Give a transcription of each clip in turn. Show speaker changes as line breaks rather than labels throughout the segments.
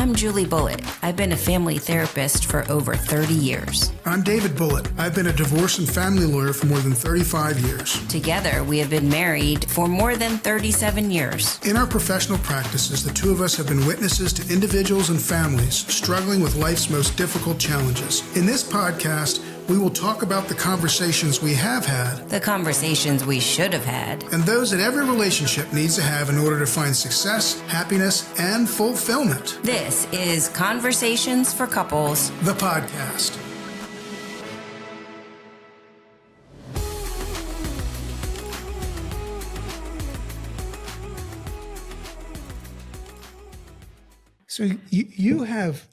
I'm Julie Bulitt. I've been a family therapist for over 30 years.
I'm David Bulitt. I've been a divorce and family lawyer for more than 35 years.
Together, we have been married for more than 37 years.
In our professional practices, the two of us have been witnesses to individuals and families struggling with life's most difficult challenges. In this podcast, we will talk about the conversations we have had,
The conversations we should have had.
and those that every relationship needs to have in order to find success, happiness, and fulfillment.
This is Conversations for Couples,
The podcast. So you have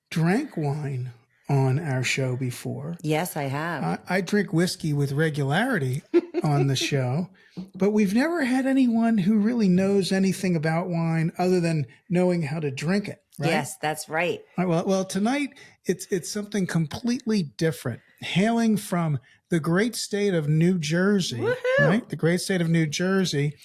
drank wine on our show before.
Yes, I have.
I drink whiskey with regularity on the show, but we've never had anyone who really knows anything about wine other than knowing how to drink it. Right?
Yes, that's right.
All right, well, tonight it's something completely different. Hailing from the great state of New Jersey,
Woohoo!
right? The great state of New Jersey,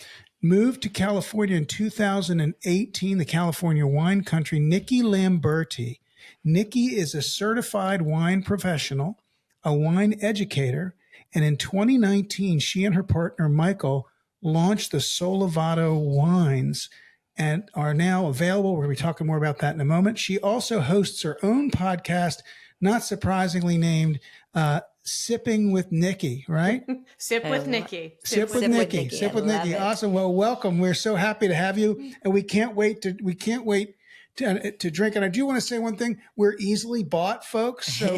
moved to California in 2018, the California wine country, Nikki Lamberti. Nikki is a certified wine professional, a wine educator, and in 2019, she and her partner, Michael, launched the Sollevato Wines and are now available. We're going to be talking more about that in a moment. She also hosts her own podcast, not surprisingly named Sipping with Nikki, right?
Sip with Nikki.
Sip with Nikki. Sip with Nikki. Awesome. Well, welcome. We're so happy to have you, and we can't wait to drink. And I do want to say one thing: we're easily bought, folks. So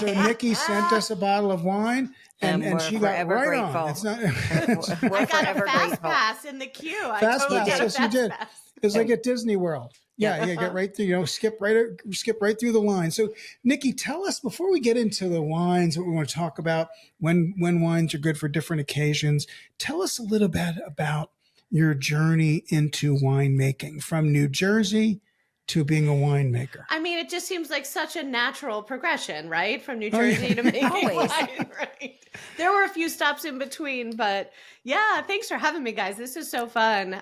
Nikki sent us a bottle of wine, and she got right
grateful.
on. It's not.
I got a fast pass in the queue. I totally
pass.
got a
Yes, you
fast
did.
pass.
It's like at Disney World. Yeah, get right through. Skip right through the line. So, Nikki, tell us before we get into the wines, what we want to talk about, when wines are good for different occasions. Tell us a little bit about your journey into winemaking from New Jersey to being a winemaker.
I mean, it just seems like such a natural progression, right? From New Jersey to making
Always.
wine, right? There were a few stops in between, but yeah, thanks for having me, guys. This is so fun.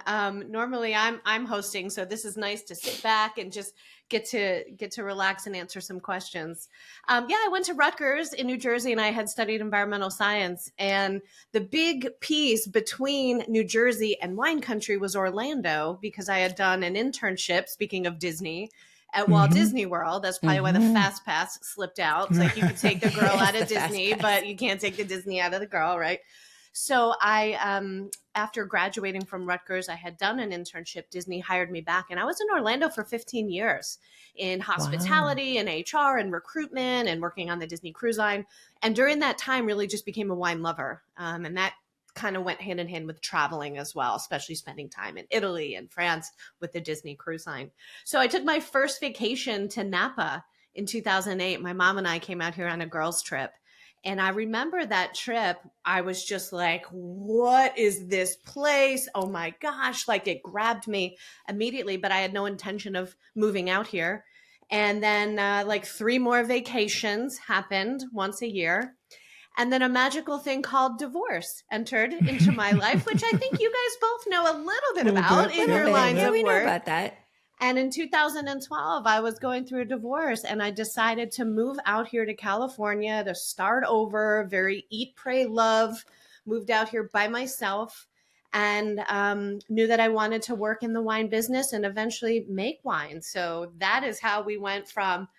Normally I'm hosting, so this is nice to sit back and just get to relax and answer some questions. I went to Rutgers in New Jersey, and I had studied environmental science. And the big piece between New Jersey and wine country was Orlando, because I had done an internship, speaking of Disney, at Walt Disney World. That's probably why the fast pass slipped out. It's like you could take the girl out of Disney, but you can't take the Disney out of the girl, right? So I, after graduating from Rutgers, I had done an internship. Disney hired me back, and I was in Orlando for 15 years in hospitality and HR and recruitment and working on the Disney Cruise Line. And during that time, really just became a wine lover. And that kind of went hand in hand with traveling as well, especially spending time in Italy and France with the Disney Cruise Line. So I took my first vacation to Napa in 2008. My mom and I came out here on a girls' trip. And I remember that trip, I was just like, what is this place? Oh my gosh, like it grabbed me immediately, but I had no intention of moving out here. And then like 3 more vacations happened once a year. And then a magical thing called divorce entered into my life, which I think you guys both know a little bit about in your lines of work.
We know about that.
And in 2012, I was going through a divorce, and I decided to move out here to California to start over, very eat, pray, love, moved out here by myself, and knew that I wanted to work in the wine business and eventually make wine. So that is how we went from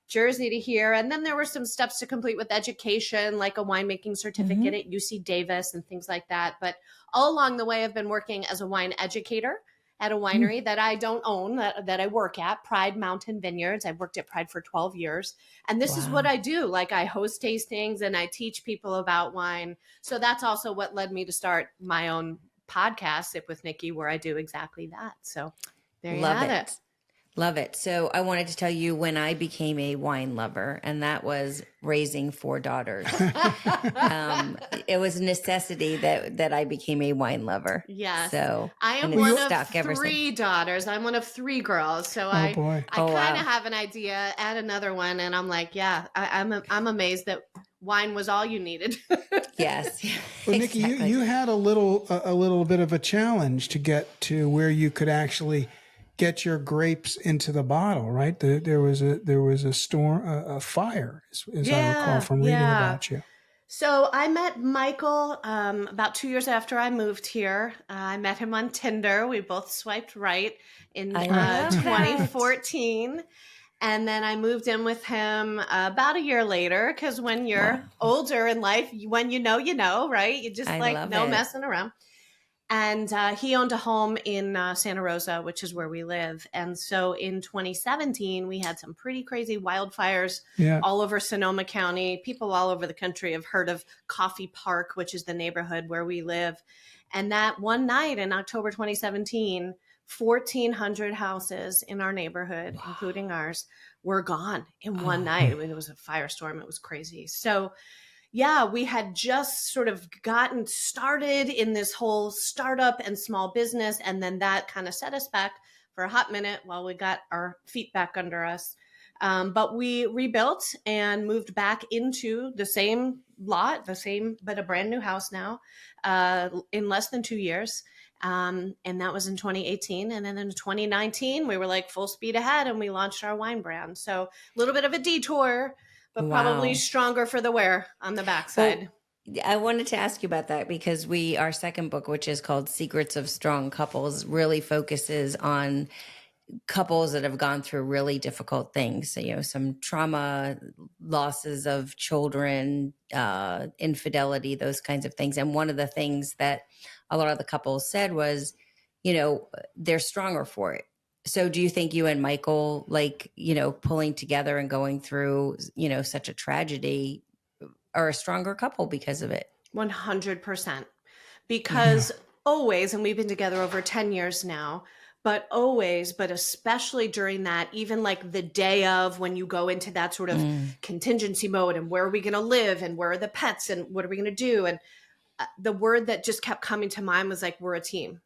Jersey to here. And then there were some steps to complete with education, like a winemaking certificate at UC Davis and things like that. But all along the way, I've been working as a wine educator at a winery that I don't own, that I work at, Pride Mountain Vineyards. I've worked at Pride for 12 years. And this is what I do. Like, I host tastings and I teach people about wine. So that's also what led me to start my own podcast, Sip with Nikki, where I do exactly that. So there you have it.
Love it. So I wanted to tell you when I became a wine lover, and that was raising 4 daughters. It was a necessity that I became a wine lover.
Yes.
So
I am one of 3 daughters. I'm one of 3 girls. So I kind of have an idea, add another one, and I'm like, yeah, I'm amazed that wine was all you needed.
Yes.
Well, Nikki, you had a little bit of a challenge to get to where you could actually get your grapes into the bottle, right? There was a storm, a fire, as I recall from reading about you.
So I met Michael about 2 years after I moved here. I met him on Tinder. We both swiped right in
I love that.
2014. And then I moved in with him about a year later, because when you're older in life, when you know, right? You just no messing around. And he owned a home in Santa Rosa, which is where we live. And so in 2017, we had some pretty crazy wildfires all over Sonoma County. People all over the country have heard of Coffee Park, which is the neighborhood where we live. And that one night in October 2017, 1,400 houses in our neighborhood, including ours, were gone in one night. I mean, it was a firestorm. It was crazy. So yeah, we had just sort of gotten started in this whole startup and small business. And then that kind of set us back for a hot minute while we got our feet back under us. But we rebuilt and moved back into the same lot, but a brand new house now in less than 2 years. And that was in 2018. And then in 2019, we were like full speed ahead and we launched our wine brand. So a little bit of a detour, but probably stronger for the wear on the backside.
Well, I wanted to ask you about that because our second book, which is called Secrets of Strong Couples, really focuses on couples that have gone through really difficult things. So, some trauma, losses of children, infidelity, those kinds of things. And one of the things that a lot of the couples said was, they're stronger for it. So do you think you and Michael, pulling together and going through, such a tragedy, are a stronger couple because of it?
100%. Because always, and we've been together over 10 years now, but especially during that, even like the day of, when you go into that sort of contingency mode and where are we going to live and where are the pets and what are we going to do? And the word that just kept coming to mind was like, we're a team,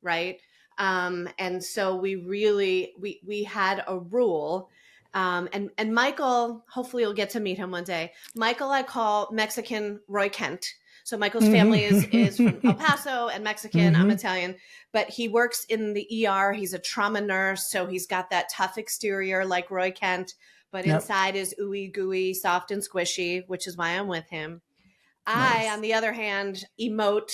right? And so we really, we had a rule, and Michael, hopefully you'll get to meet him one day. Michael, I call Mexican Roy Kent. So Michael's family is from El Paso and Mexican. I'm Italian, but he works in the ER. He's a trauma nurse. So he's got that tough exterior like Roy Kent, but inside is ooey gooey, soft and squishy, which is why I'm with him. Nice. I, on the other hand, emote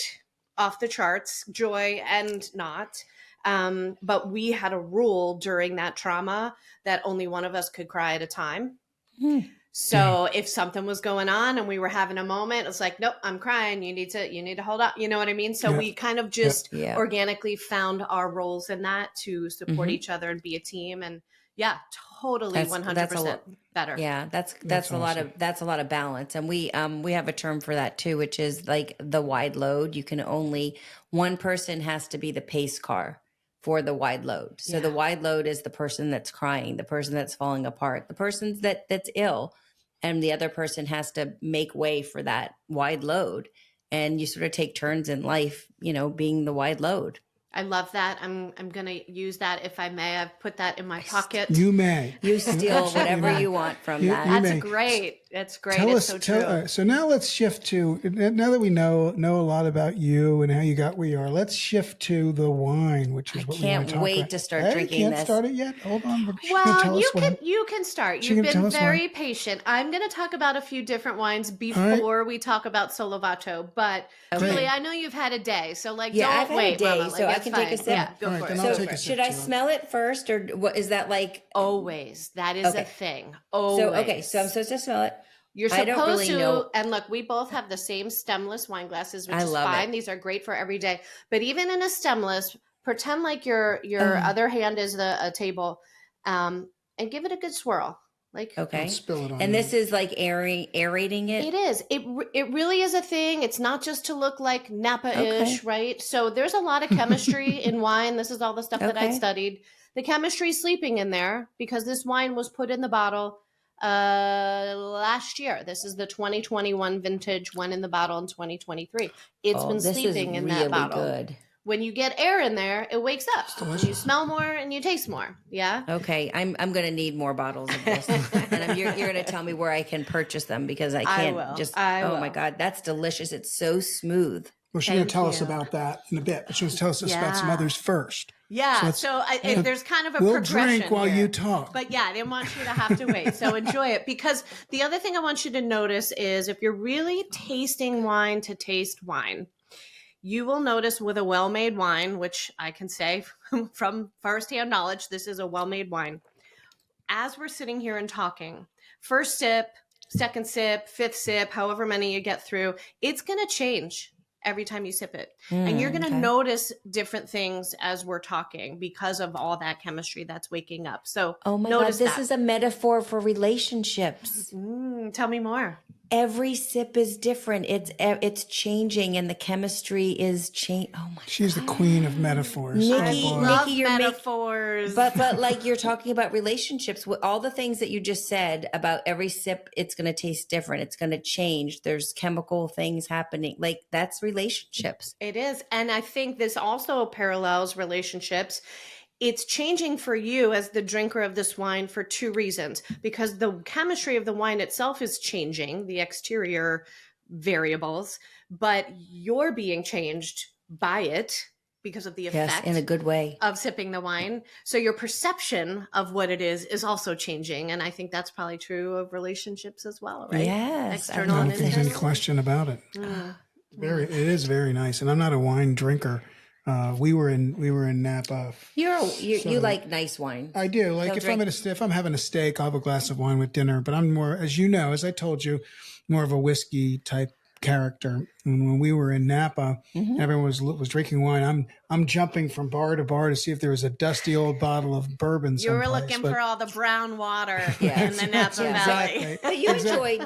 off the charts, joy and not. But we had a rule during that trauma that only one of us could cry at a time. So if something was going on and we were having a moment, it's like, nope, I'm crying. You need to hold up. You know what I mean? So we kind of just organically found our roles in that to support each other and be a team. And totally 100% better. Yeah. That's
awesome. That's a lot of balance. And we have a term for that too, which is like the wide load. One person has to be the pace car for the wide load. So the wide load is the person that's crying, the person that's falling apart, the person that's ill, and the other person has to make way for that wide load. And you sort of take turns in life, being the wide load.
I love that. I'm going to use that if I may. I've put that in my pocket.
You may.
You steal whatever you want from that.
That's great. That's great. It's so true.
So now let's shift to, now that we know a lot about you and how you got where you are, let's shift to the wine, which is what we want to talk about.
I can't wait to start drinking this.
You can't start it yet? Hold on.
Well, you can start. You've been very patient. I'm going to talk about a few different wines before we talk about Sollevato. But Julie, I know you've had a day. So don't wait, Mama.
So I can take a sip.
Yeah, go for it.
So should I smell it first, or what is that like?
Always. That is a thing. Always.
So I'm supposed to smell it.
You're supposed to, and look, we both have the same stemless wine glasses, which is fine. These are great for every day. But even in a stemless, pretend like your other hand is a table, and give it a good swirl.
Don't spill it on
and this is like aerating it.
It is. It really is a thing. It's not just to look like Napa-ish, right? So there's a lot of chemistry in wine. This is all the stuff that I studied. The chemistry is sleeping in there because this wine was put in the bottle last year. This is the 2021 vintage, went in the bottle in 2023. It's been sleeping in that bottle. Good. When you get air in there, it wakes up. You smell more and you taste more. Yeah.
Okay. I'm going to need more bottles of this. And you're going to tell me where I can purchase them because I can't my God, that's delicious. It's so smooth.
Well, she's going to tell us about that in a bit, but she wants to tell us about some others first.
Yeah.
So
There's kind of a
we'll
progression
drink while
here.
you talk.
But yeah, I didn't want you to have to wait. So enjoy it. Because the other thing I want you to notice is if you're really tasting wine to taste wine, you will notice with a well-made wine, which I can say from firsthand knowledge, this is a well-made wine. As we're sitting here and talking, first sip, second sip, fifth sip, however many you get through, it's going to change every time you sip it. And you're going to notice different things as we're talking because of all that chemistry that's waking up. So
Oh my God,
notice
this
that.
is a metaphor for relationships.
Tell me more.
Every sip is different. It's changing, and the chemistry is changing. Oh my!
She's the queen of metaphors.
Nikki,
Oh, boy.
Love
you're
metaphors.
But like you're talking about relationships, with all the things that you just said about every sip, it's going to taste different. It's going to change. There's chemical things happening. Like that's relationships.
It is. And I think this also parallels relationships. It's changing for you as the drinker of this wine for two reasons. Because the chemistry of the wine itself is changing, the exterior variables, but you're being changed by it because of the effect.
Yes, in a good way.
Of sipping the wine. So your perception of what it is also changing. And I think that's probably true of relationships as well, right?
Yes,
I
External
don't
and
think there's any
internal.
question about it. It is very nice. And I'm not a wine drinker. We were in Napa.
You like nice wine.
I do. Like
Don't
if I'm having a steak, I'll have a glass of wine with dinner. But I'm more, as you know, as I told you, more of a whiskey type character. And when we were in Napa, everyone was drinking wine. I'm jumping from bar to bar to see if there was a dusty old bottle of bourbon.
You were
someplace,
looking
but-
for all the brown water
Yes.
in the Napa Valley.
Exactly.
But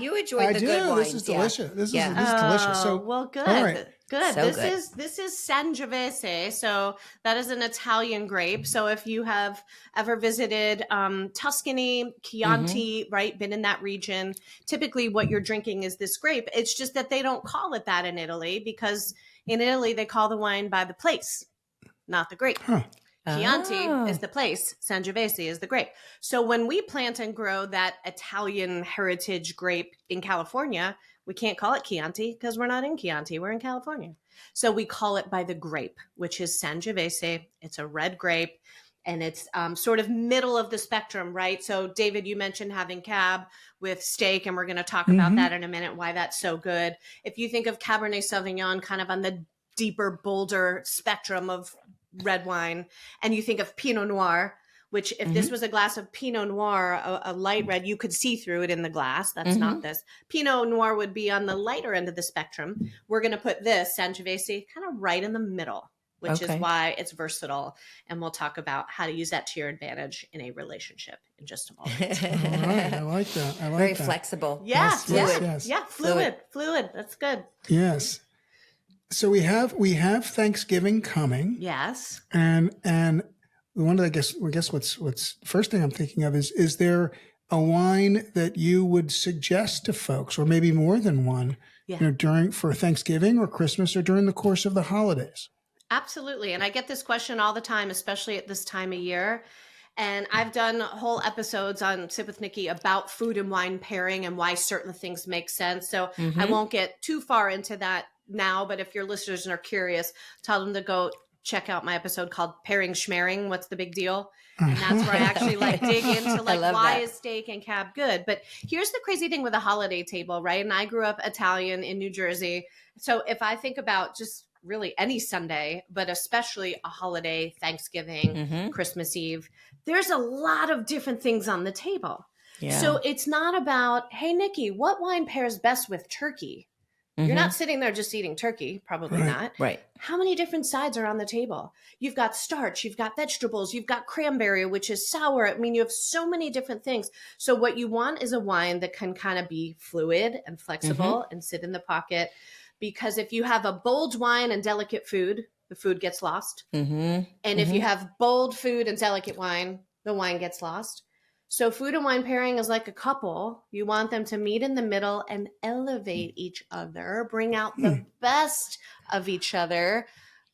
you enjoyed
I
the
do.
good wines.
This is
yeah.
delicious. This
Yeah.
is delicious. So
Well, good.
all right.
Good.
So
This
good.
is Sangiovese. So that is an Italian grape. So if you have ever visited Tuscany, Chianti, right, been in that region, typically what you're drinking is this grape. It's just that they don't call it that in Italy because in Italy they call the wine by the place, not the grape.
Huh.
Chianti
Oh.
is the place, Sangiovese is the grape. So when we plant and grow that Italian heritage grape in California, we can't call it Chianti because we're not in Chianti, we're in California. So we call it by the grape, which is Sangiovese. It's a red grape and it's sort of middle of the spectrum, right? So David, you mentioned having Cab with steak, and we're going to talk about that in a minute, why that's so good. If you think of Cabernet Sauvignon kind of on the deeper, bolder spectrum of red wine, and you think of Pinot Noir, which if this was a glass of Pinot Noir, a light red, you could see through it in the glass. That's not this. Pinot Noir would be on the lighter end of the spectrum. We're going to put this Sangiovese kind of right in the middle, which is why it's versatile. And we'll talk about how to use that to your advantage in a relationship in just a moment.
All right. I like that. I like
Very
that.
flexible.
Yeah,
Yes,
fluid.
yes.
Yeah, fluid. That's good.
Yes. So we have Thanksgiving coming.
Yes.
And one of the, I guess what's first thing I'm thinking of is there a wine that you would suggest to folks, or maybe more than one, during for Thanksgiving or Christmas or during the course of the holidays?
Absolutely. And I get this question all the time, especially at this time of year. And I've done whole episodes on Sip with Nikki about food and wine pairing and why certain things make sense. So I won't get too far into that now, but if your listeners are curious, tell them to go check out my episode called Pairing Schmearing. What's the big deal? And that's where I actually dig into why is steak and Cab good? But here's the crazy thing with a holiday table, right? And I grew up Italian in New Jersey. So if I think about just really any Sunday, but especially a holiday, Thanksgiving, Christmas Eve, there's a lot of different things on the table.
Yeah.
So it's not about, hey, Nikki, what wine pairs best with turkey? You're not sitting there just eating turkey, probably not.
Right.
How many different sides are on the table? You've got starch, you've got vegetables, you've got cranberry, which is sour. I mean, you have so many different things. So what you want is a wine that can kind of be fluid and flexible and sit in the pocket. Because if you have a bold wine and delicate food, the food gets lost. And if you have bold food and delicate wine, the wine gets lost. So food and wine pairing is like a couple. You want them to meet in the middle and elevate each other, bring out the best of each other.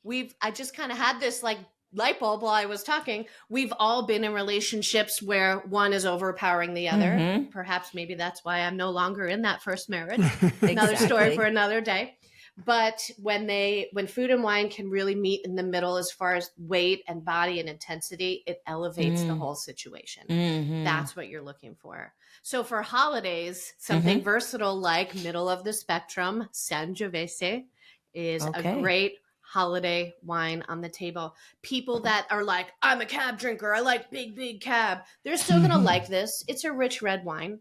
I just kind of had this like light bulb while I was talking. We've all been in relationships where one is overpowering the other. Perhaps maybe that's why I'm no longer in that first marriage. Another story for another day. But when food and wine can really meet in the middle as far as weight and body and intensity, it elevates the whole situation.
Mm-hmm.
That's what you're looking for. So for holidays, something versatile like middle of the spectrum, Sangiovese is a great holiday wine on the table. People that are like, I'm a cab drinker, I like big cab, they're still going to like this. It's a rich red wine.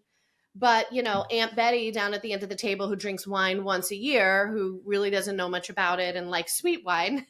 But, you know, Aunt Betty down at the end of the table who drinks wine once a year, who really doesn't know much about it and likes sweet wine,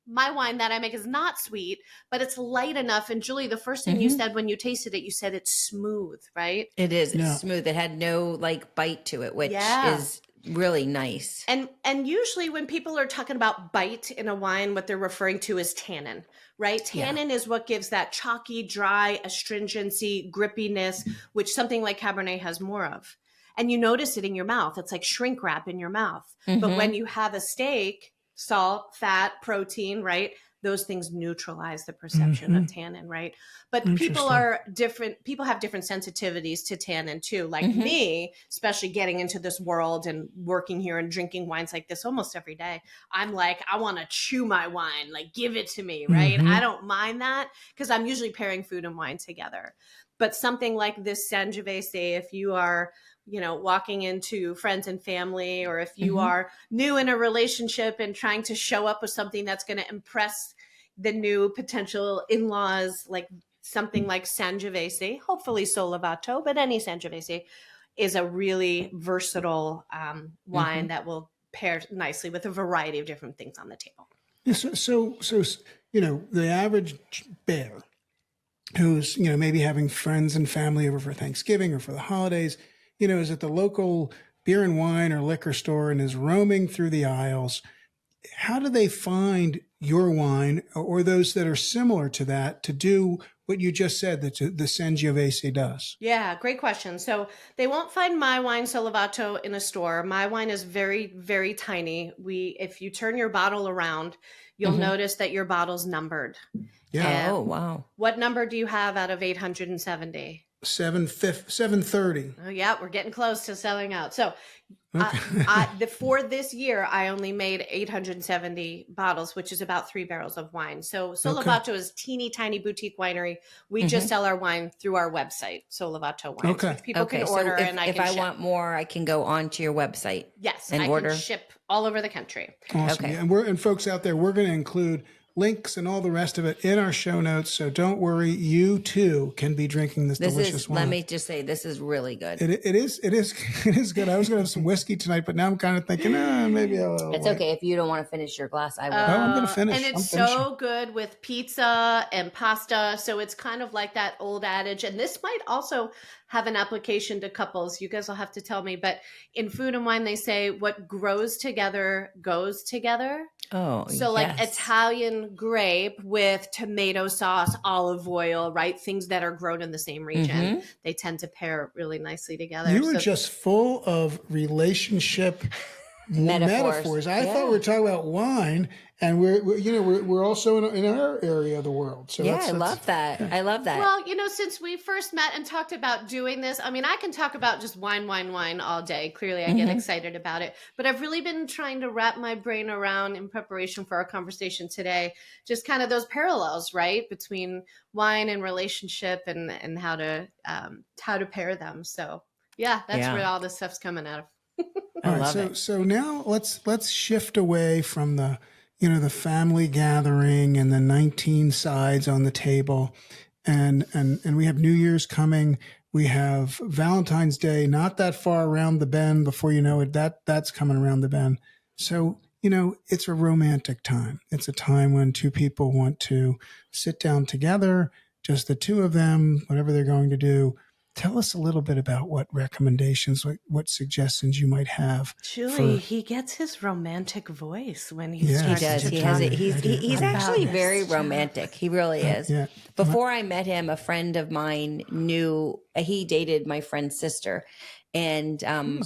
my wine that I make is not sweet, but it's light enough. And Julie, the first thing you said when you tasted it, you said it's smooth, right?
It is. It's smooth. It had no like bite to it, which is really nice.
And usually when people are talking about bite in a wine, what they're referring to is tannin, right? Tannin is what gives that chalky, dry astringency, grippiness, which something like Cabernet has more of. And you notice it in your mouth. It's like shrink wrap in your mouth. But when you have a steak, salt, fat, protein, right? Those things neutralize the perception of tannin, right? But people are different. People have different sensitivities to tannin too. Like me, especially getting into this world and working here and drinking wines like this almost every day. I'm like, I want to chew my wine, like give it to me, right? I don't mind that because I'm usually pairing food and wine together. But something like this Sangiovese, if you are, you know, walking into friends and family, or if you are new in a relationship and trying to show up with something that's going to impress the new potential in-laws, like something like Sangiovese, hopefully Sollevato, but any Sangiovese is a really versatile wine that will pair nicely with a variety of different things on the table.
Yeah, so you know, the average bear who's, you know, maybe having friends and family over for Thanksgiving or for the holidays, you know, is at the local beer and wine or liquor store and is roaming through the aisles. How do they find your wine or those that are similar to that to do what you just said that the Sangiovese does?
Yeah, great question. So they won't find my wine Sollevato in a store. My wine is very, very tiny. If you turn your bottle around, you'll notice that your bottle's numbered.
Yeah.
Oh, wow.
What number do you have out of 870?
730.
Oh, yeah, we're getting close to selling out. So for this year, I only made 870 bottles, which is about 3 barrels of wine. So Sollevato is teeny tiny boutique winery. We just sell our wine through our website, Sollevato Wines, which people can order.
So
and
if I want more, I can go onto your website.
Yes,
and
I
order.
can ship all over the country.
Awesome.
Okay.
Yeah, and folks out there, we're going to include links and all the rest of it in our show notes. So don't worry, you too can be drinking this delicious wine.
Let me just say, this is really good.
It is good. I was going to have some whiskey tonight, but now I'm kind of thinking, maybe I'll
It's
wait.
okay. If you don't want to finish your glass, I will.
I'm going to finish.
And it's so good with pizza and pasta. So it's kind of like that old adage. And this might also have an application to couples. You guys will have to tell me. But in food and wine, they say what grows together goes together.
Oh,
so like Italian grape with tomato sauce, olive oil, right? Things that are grown in the same region. They tend to pair really nicely together.
You were just full of relationship metaphors. I thought we were talking about wine, and we're also in our area of the world. So
I love that. I love that.
Well, since we first met and talked about doing this, I mean, I can talk about just wine all day. Clearly, I get excited about it, but I've really been trying to wrap my brain around in preparation for our conversation today, just kind of those parallels, right, between wine and relationship and how to pair them. So yeah, that's where all this stuff's coming out of.
All right, so now let's shift away from the family gathering and the 19 sides on the table, and we have New Year's coming. We have Valentine's Day not that far around the bend. Before you know it, that's coming around the bend. So it's a romantic time. It's a time when two people want to sit down together, just the two of them, whatever they're going to do. Tell us a little bit about what recommendations, what suggestions you might have.
Julie, he gets his romantic voice when he starts.
He does.
To
He
talk.
has it. He's actually very romantic. He really is.
Yeah.
Before I met him, a friend of mine he dated my friend's sister, and I'm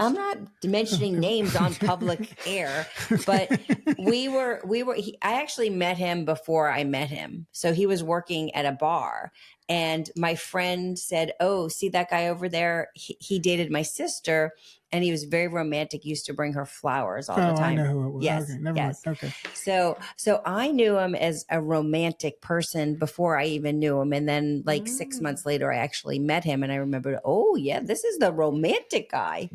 not mentioning names on public air, but I actually met him before I met him. So he was working at a bar, And my friend said, "Oh, see that guy over there? He dated my sister, and he was very romantic. He used to bring her flowers all the
Oh, I
time."
know who it was.
Yes,
Okay, never mind.
yes.
Okay.
So I knew him as a romantic person before I even knew him, and then like 6 months later, I actually met him, and I remembered, oh yeah, this is the romantic guy.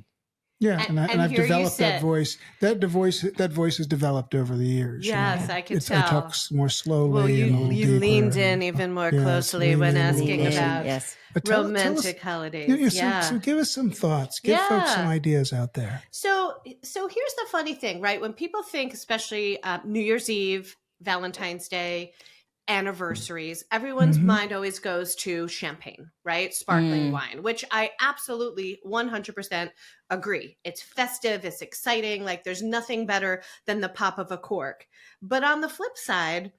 Yeah, and I've
here you
developed that
sit.
voice. That voice has developed over the years.
Yes, I could
I
tell.
talk more slowly
Well,
and a little
you
deeper.
leaned in even more
Yes,
closely when
leaned in a little
asking
closer.
about
Yes.
But tell us-
romantic holidays.
So give us some thoughts. Give folks some ideas out there.
So here's the funny thing, right? When people think, especially New Year's Eve, Valentine's Day, anniversaries, everyone's mind always goes to champagne, right? Sparkling wine, which I absolutely 100% agree. It's festive, it's exciting. Like there's nothing better than the pop of a cork. But on the flip side,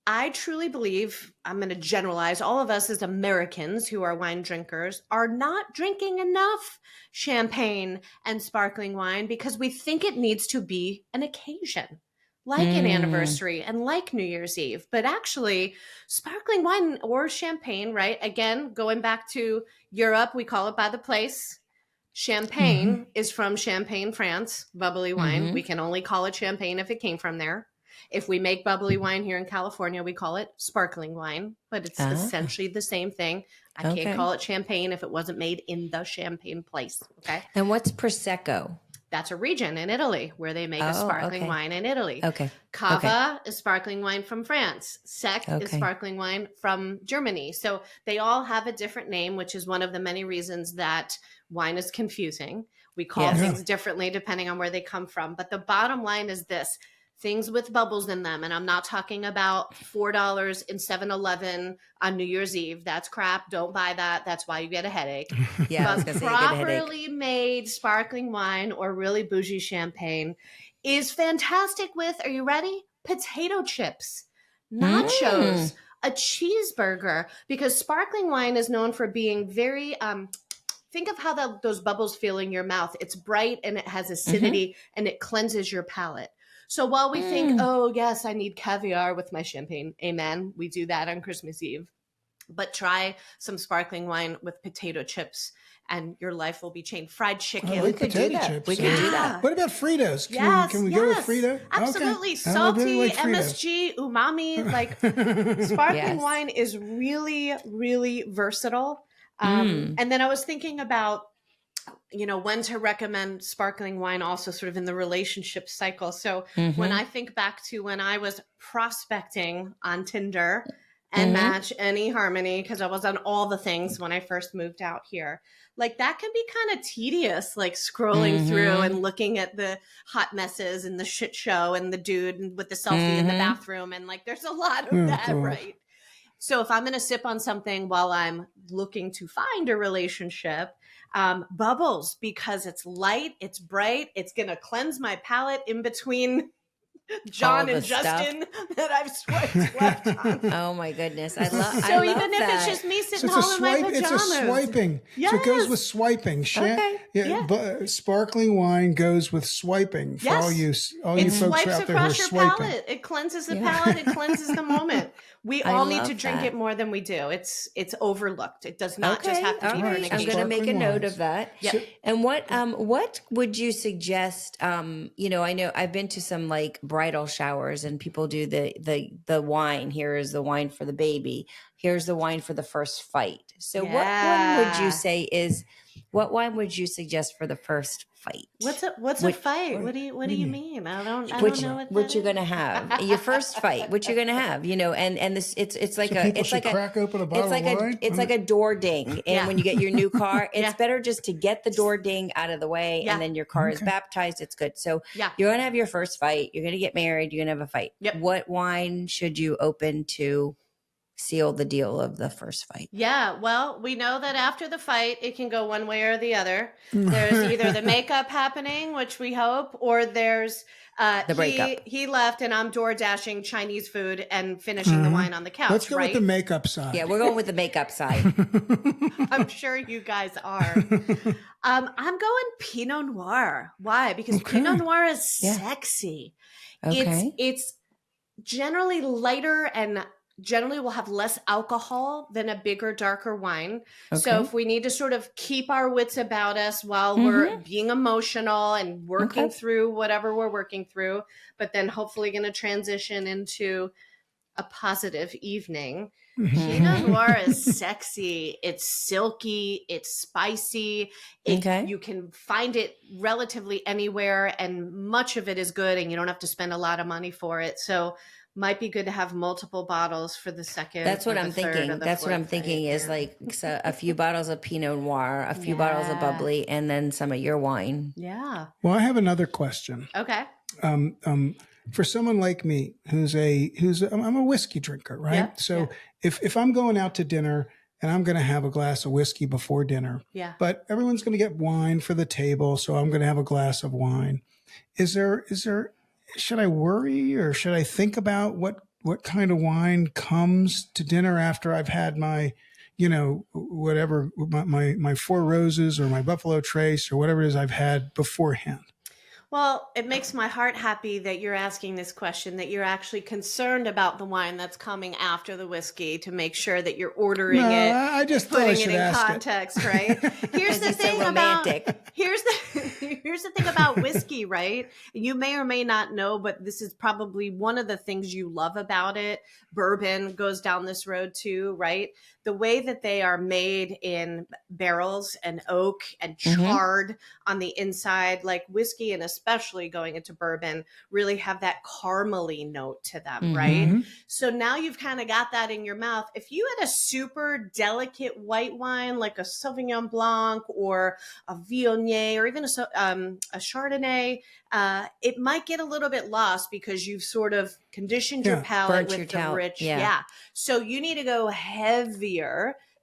I truly believe, I'm going to generalize, all of us as Americans who are wine drinkers are not drinking enough champagne and sparkling wine because we think it needs to be an occasion, like an anniversary and like New Year's Eve. But actually, sparkling wine or champagne, right? Again, going back to Europe, we call it by the place. Champagne is from Champagne, France, bubbly wine. We can only call it champagne if it came from there. If we make bubbly wine here in California, we call it sparkling wine, but it's essentially the same thing. I can't call it champagne if it wasn't made in the champagne place. Okay.
And what's Prosecco?
That's a region in Italy where they make a sparkling wine in Italy.
Okay.
Cava is sparkling wine from France. Sec is sparkling wine from Germany. So they all have a different name, which is one of the many reasons that wine is confusing. We call things differently depending on where they come from. But the bottom line is this. Things with bubbles in them. And I'm not talking about $4 in 7-Eleven on New Year's Eve. That's crap. Don't buy that. That's why you get a headache.
Yeah,
But properly made sparkling wine or really bougie champagne is fantastic with, are you ready? Potato chips, nachos, a cheeseburger, because sparkling wine is known for being very, think of how those bubbles feel in your mouth. It's bright and it has acidity and it cleanses your palate. So while we think, oh, yes, I need caviar with my champagne. Amen. We do that on Christmas Eve. But try some sparkling wine with potato chips and your life will be changed. Fried chicken.
I like potato chips.
We can do that.
What about Fritos?
Yes,
Can we go with Frito?
Absolutely.
Okay.
Salty,
like
MSG, umami. Like sparkling wine is really, really versatile. And then I was thinking about, when to recommend sparkling wine also sort of in the relationship cycle. So when I think back to when I was prospecting on Tinder and Match and eHarmony, because I was on all the things when I first moved out here, like that can be kind of tedious, like scrolling through and looking at the hot messes and the shit show and the dude with the selfie in the bathroom. And like, there's a lot of that, right? So if I'm going to sip on something while I'm looking to find a relationship, bubbles, because it's light, it's bright, it's going to cleanse my palate in between John and Justin that I've swiped left on.
Oh my goodness. I love
So even if it's just me sitting home in my pajamas.
It's a swiping.
Yes.
So it goes with swiping. But sparkling wine goes with swiping for all you folks out there who are swiping.
Palate. It cleanses the palate. It cleanses the moment. We all need to drink it more than we do. It's overlooked. It does not just have to be for an occasion.
I'm going to make a note of that.
Yep.
And what would you suggest? I know I've been to some like bridal showers and people do the wine. Here is the wine for the baby. Here's the wine for the first fight. So what one would you say is? What wine would you suggest for the first fight?
What's a fight? What do you mean? I don't know
what you're gonna have. Your first fight. What you're gonna have? And this it's like
crack open a bottle of wine.
It's like a door ding, and when you get your new car, it's better just to get the door ding out of the way, and then your car is baptized. It's good. So you're gonna have your first fight. You're gonna get married. You're gonna have a fight.
Yep.
What wine should you open to seal the deal of the first fight?
Yeah, well, we know that after the fight, it can go one way or the other. There's either the makeup happening, which we hope, or there's
the breakup.
He left, and I'm door dashing Chinese food and finishing the wine on the couch.
Let's go with the makeup side.
Yeah, we're going with the makeup side.
I'm sure you guys are. I'm going Pinot Noir. Why? Because Pinot Noir is sexy.
Okay.
It's generally lighter and generally will have less alcohol than a bigger, darker wine. So
Okay.
if we need to sort of keep our wits about us while we're being emotional and working through whatever we're working through, but then hopefully going to transition into a positive evening. Pinot Noir is sexy. It's silky. It's spicy. You can find it relatively anywhere, and much of it is good, and you don't have to spend a lot of money for it. So might be good to have multiple bottles for the second.
That's what
or
I'm
the third
thinking.
or the
That's what I'm
fourth
thinking
night.
is like a few bottles of Pinot Noir, a few bottles of bubbly, and then some of your wine.
Yeah.
Well, I have another question.
Okay.
For someone like me, I'm a whiskey drinker, right?
Yeah,
So if I'm going out to dinner and I'm going to have a glass of whiskey before dinner, but everyone's going to get wine for the table, so I'm going to have a glass of wine. Should I worry, or should I think about what kind of wine comes to dinner after I've had my, whatever, my Four Roses or my Buffalo Trace or whatever it is I've had beforehand?
Well, it makes my heart happy that you're asking this question, that you're actually concerned about the wine that's coming after the whiskey to make sure that you're ordering it,
I just thought I
putting
should
it in
ask
context, right? Here's the thing here's the thing about whiskey, right? You may or may not know, but this is probably one of the things you love about it. Bourbon goes down this road too, right? The way that they are made in barrels and oak and charred on the inside, like whiskey and especially going into bourbon, really have that caramely note to them, right? So now you've kind of got that in your mouth. If you had a super delicate white wine, like a Sauvignon Blanc or a Viognier or even a Chardonnay, it might get a little bit lost because you've sort of conditioned your palate with the rich. So you need to go heavier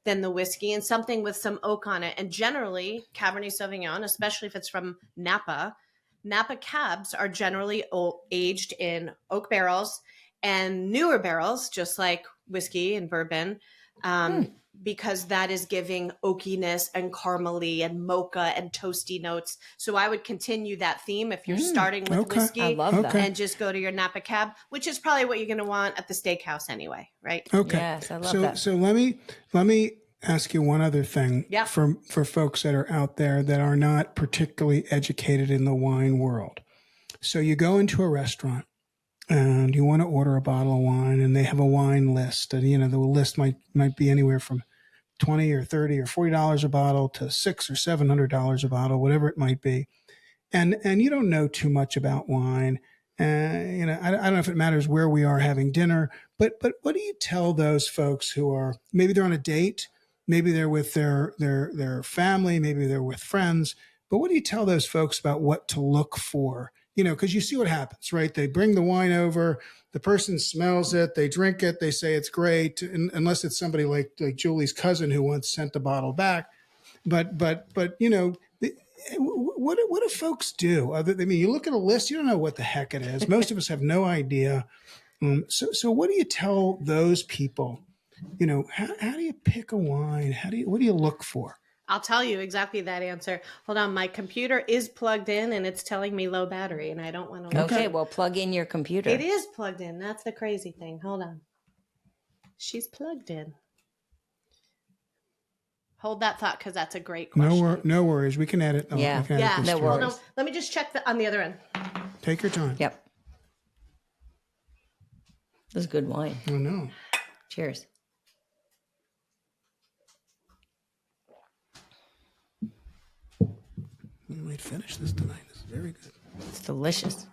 than the whiskey and something with some oak on it. And generally, Cabernet Sauvignon, especially if it's from Napa cabs are generally aged in oak barrels and newer barrels, just like whiskey and bourbon, because that is giving oakiness and caramely and mocha and toasty notes. So I would continue that theme if you're starting with whiskey.
I love that.
And just go to your Napa cab, which is probably what you're going to want at the steakhouse anyway, right?
Okay.
Yes, I love that.
So let me ask you one other thing for folks that are out there that are not particularly educated in the wine world. So you go into a restaurant and you want to order a bottle of wine, and they have a wine list, and the list might be anywhere from $20 or $30 or $40 a bottle to $600 or $700 a bottle, whatever it might be, and you don't know too much about wine. I don't know if it matters where we are having dinner, but what do you tell those folks who are, maybe they're on a date, maybe they're with their family, maybe they're with friends, but what do you tell those folks about what to look for? Because you see what happens, right? They bring the wine over, the person smells it, they drink it, they say it's great, unless it's somebody like Julie's cousin who once sent the bottle back. But what do folks do? You look at a list, you don't know what the heck it is. Most of us have no idea. So what do you tell those people? How do you pick a wine? What do you look for?
I'll tell you exactly that answer. Hold on. My computer is plugged in and it's telling me low battery, and I don't want to.
Okay, well, plug in your computer.
It is plugged in. That's the crazy thing. Hold on. She's plugged in. Hold that thought, because that's a great question.
No worries. We can edit.
No
Hold
worries.
on. Let me just check on the other end.
Take your time.
Yep. This is good wine.
Oh, no.
Cheers.
We might finish this tonight. This is very good.
It's delicious.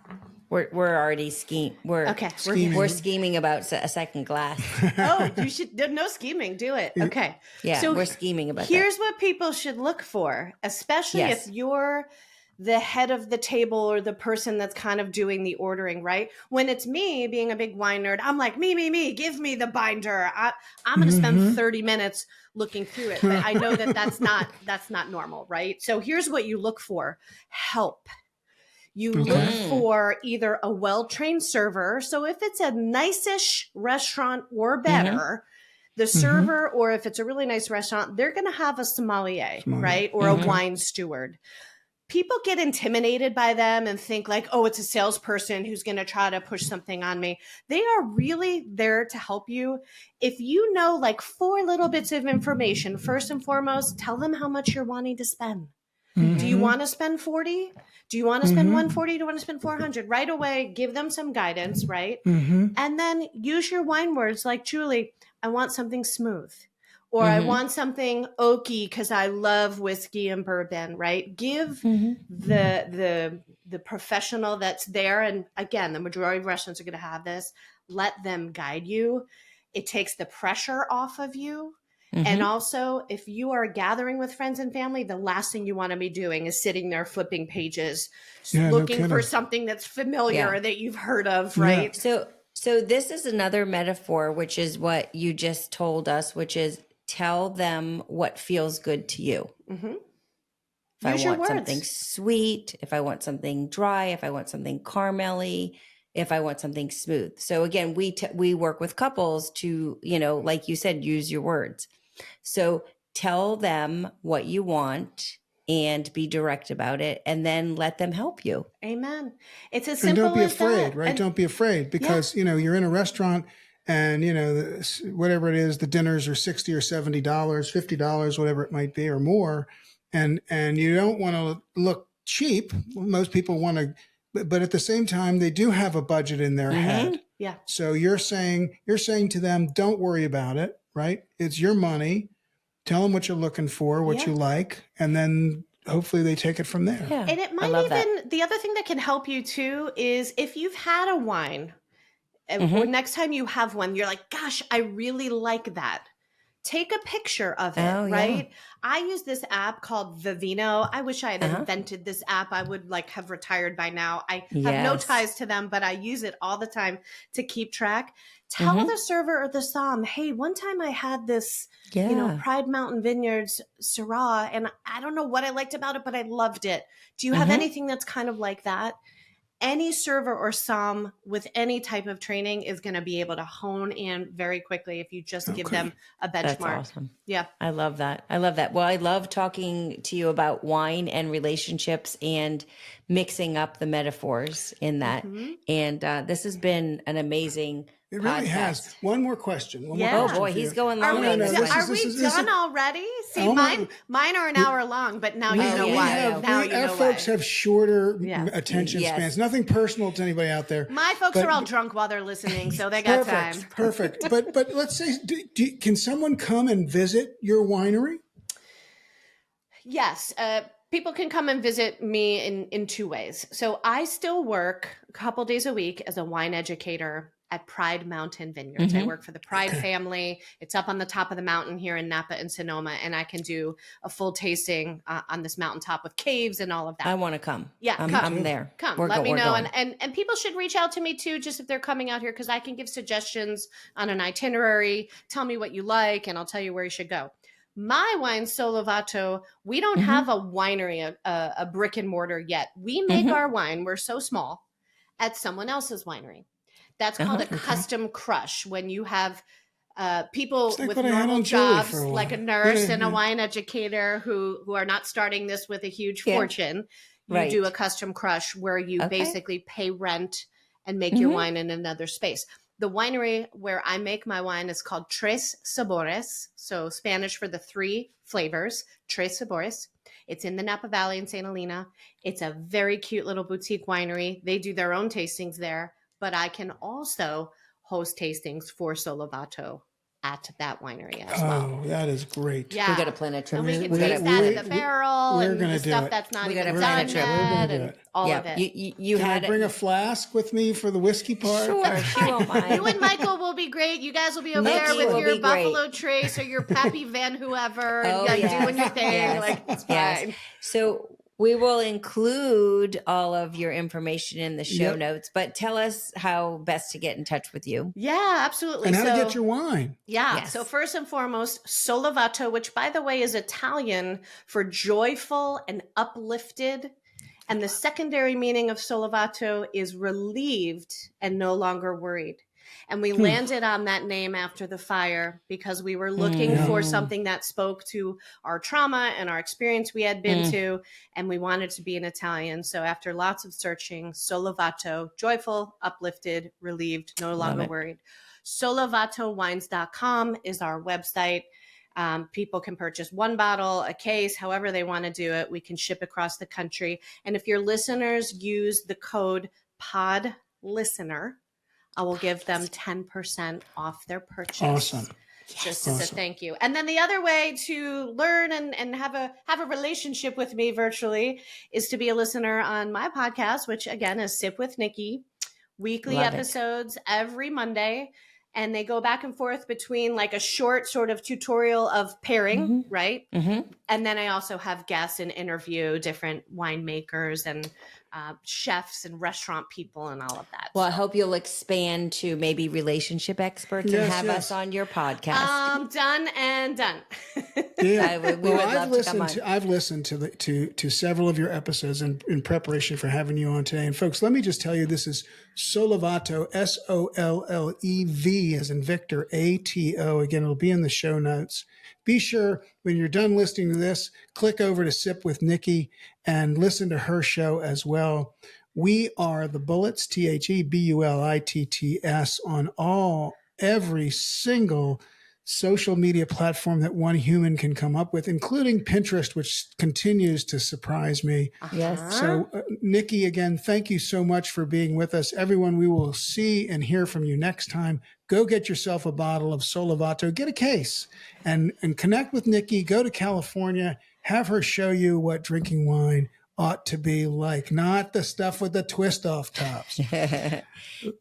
We're already scheming. We're scheming about a second glass.
Oh, you should. No scheming. Do it. Okay.
Yeah, so we're scheming about
here's what people should look for, especially if you're the head of the table or the person that's kind of doing the ordering, right? When it's me being a big wine nerd, I'm like, me, give me the binder. I'm going to spend 30 minutes looking through it. But I know that's not normal, right? So here's what you look for: help. You look for either a well-trained server. So if it's a nice-ish restaurant or better, the server, or if it's a really nice restaurant, they're going to have a sommelier, right? Or a wine steward. people get intimidated by them and think like, oh, it's a salesperson who's going to try to push something on me. They are really there to help you. If you know like 4 little bits of information, first and foremost, tell them how much you're wanting to spend. Do you want to spend 40? Do you want to spend 140? Do you want to spend 400? Right away, give them some guidance, right? And then use your wine words like, Julie, I want something smooth. Or I want something oaky because I love whiskey and bourbon, right? Give the professional that's there, and again, the majority of restaurants are going to have this, let them guide you. It takes the pressure off of you. And also, if you are gathering with friends and family, the last thing you want to be doing is sitting there flipping pages, looking for something that's familiar that you've heard of, right?
So this is another metaphor, which is what you just told us, which is tell them what feels good to you. If
Use
I
your
want
words.
something sweet, if I want something dry, if I want something caramelly, if I want something smooth. So again, we work with couples to, like you said, use your words. So tell them what you want and be direct about it, and then let them help you.
Amen. It's as
And
simple
don't be
as
afraid,
that.
right?
And
Don't be afraid because, you're in a restaurant and, whatever it is, the dinners are $60 or $70, $50, whatever it might be or more. And you don't want to look cheap. Most people want to, but at the same time, they do have a budget in their head.
Yeah.
So you're saying to them, don't worry about it, right? It's your money. Tell them what you're looking for, what you like, and then hopefully they take it from there.
Yeah.
And it might even, the other thing that can help you too is if you've had a wine, or next time you have one, you're like, gosh, I really like that. Take a picture of it, right?
Yeah.
I use this app called Vivino. I wish I had invented this app. I would have retired by now. I have no ties to them, but I use it all the time to keep track. Tell the server or the som, hey, one time I had this, Pride Mountain Vineyards Syrah, and I don't know what I liked about it, but I loved it. Do you have anything that's kind of like that? Any server or som with any type of training is going to be able to hone in very quickly if you just give them a benchmark.
That's awesome.
Yeah.
I love that. Well, I love talking to you about wine and relationships and mixing up the metaphors in that. And this has been an amazing
It really
podcast.
has. One more question.
Oh boy, he's going long.
Are we
this
done
is-
already? See,
Oh,
mine are an hour long, but now you know why. Now you
our
know
folks
why.
have shorter attention
Yes.
spans. Nothing personal to anybody out there.
My folks are all drunk while they're listening, so they got time.
Perfect. But let's say, can someone come and visit your winery?
Yes. People can come and visit me in 2 ways. So I still work a couple days a week as a wine educator at Pride Mountain Vineyards. I work for the Pride family. It's up on the top of the mountain here in Napa and Sonoma, and I can do a full tasting on this mountaintop with caves and all of that.
I want to come.
Yeah,
I'm there.
Come,
We're
let me
we're
know.
going.
And people should reach out to me too, just if they're coming out here, because I can give suggestions on an itinerary. Tell me what you like, and I'll tell you where you should go. My wine, Sollevato, we don't have a winery, a brick and mortar yet. We make our wine, we're so small, at someone else's winery. That's called a custom crush, when you have people
like
with
what I had
normal
on Julie
jobs,
for a while.
like a nurse and a wine educator who are not starting this with a huge fortune. You do a custom crush where you basically pay rent and make your wine in another space. The winery where I make my wine is called Tres Sabores, so Spanish for the 3 flavors, Tres Sabores. It's in the Napa Valley in St. Helena. It's a very cute little boutique winery. They do their own tastings there, but I can also host tastings for Sollevato at that winery as well.
Oh, that is great.
Yeah.
We got to plan a trip.
And we can
We
taste
gotta-
that
we-
in the barrel
we're
and
gonna
the
do
stuff
it.
that's not
We
even
gotta
done
plan a trip.
We're gonna
yet
do
and
it.
all
Yeah,
of it.
you
Can I
had
bring a flask with me for the whiskey part?
Sure, she won't mind.
You and Michael will be great. You guys will be over
Nikki
there with
will
your
be
Buffalo Trace or your Pappy Van whoever and
Oh,
like
yes.
doing your thing.
Yes.
Like it's
Yes.
fine.
So we will include all of your information in the show
Yep.
notes, but tell us how best to get in touch with you.
Yeah, absolutely.
And how to
So-
get your wine.
Yeah.
Yes.
So first and foremost, Sollevato, which by the way is Italian for joyful and uplifted. And the secondary meaning of Sollevato is relieved and no longer worried. And we landed on that name after the fire because we were looking for something that spoke to our trauma and our experience we had been to, and we wanted to be in Italian. So after lots of searching, Sollevato, joyful, uplifted, relieved, no longer worried. Sollevatowines.com is our website. People can purchase one bottle, a case, however they want to do it. We can ship across the country. And if your listeners use the code PODLISTENER, I will give them 10% off their purchase.
Awesome.
Just as a thank you. And then the other way to learn and have a relationship with me virtually is to be a listener on my podcast, which again is Sip with Nikki. Weekly episodes every Monday. And they go back and forth between like a short sort of tutorial of pairing, right? And then I also have guests and interview different winemakers and chefs and restaurant people and all of that.
Well, I hope you'll expand to maybe relationship experts and have us on your podcast.
Done and done.
Yeah.
We would love to come on.
I've listened to several of your episodes in preparation for having you on today. And folks, let me just tell you, this is Sollevato, SOLLEV as in Victor, ATO. Again, it'll be in the show notes. Be sure when you're done listening to this, click over to Sip with Nikki and listen to her show as well. We are the Bullitts, TheBullitts, on every single social media platform that one human can come up with, including Pinterest, which continues to surprise me.
Yes.
So, Nikki, again, thank you so much for being with us. Everyone, we will see and hear from you next time. Go get yourself a bottle of Sollevato, get a case, and connect with Nikki. Go to California, have her show you what drinking wine ought to be like, not the stuff with the twist off tops.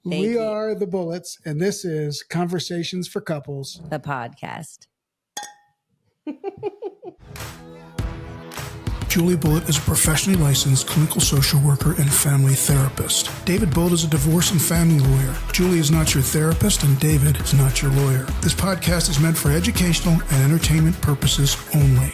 We are the Bullitts, and this is Conversations for Couples,
the podcast.
Julie Bulitt is a professionally licensed clinical social worker and family therapist. David Bulitt is a divorce and family lawyer. Julie is not your therapist, and David is not your lawyer. This podcast is meant for educational and entertainment purposes only.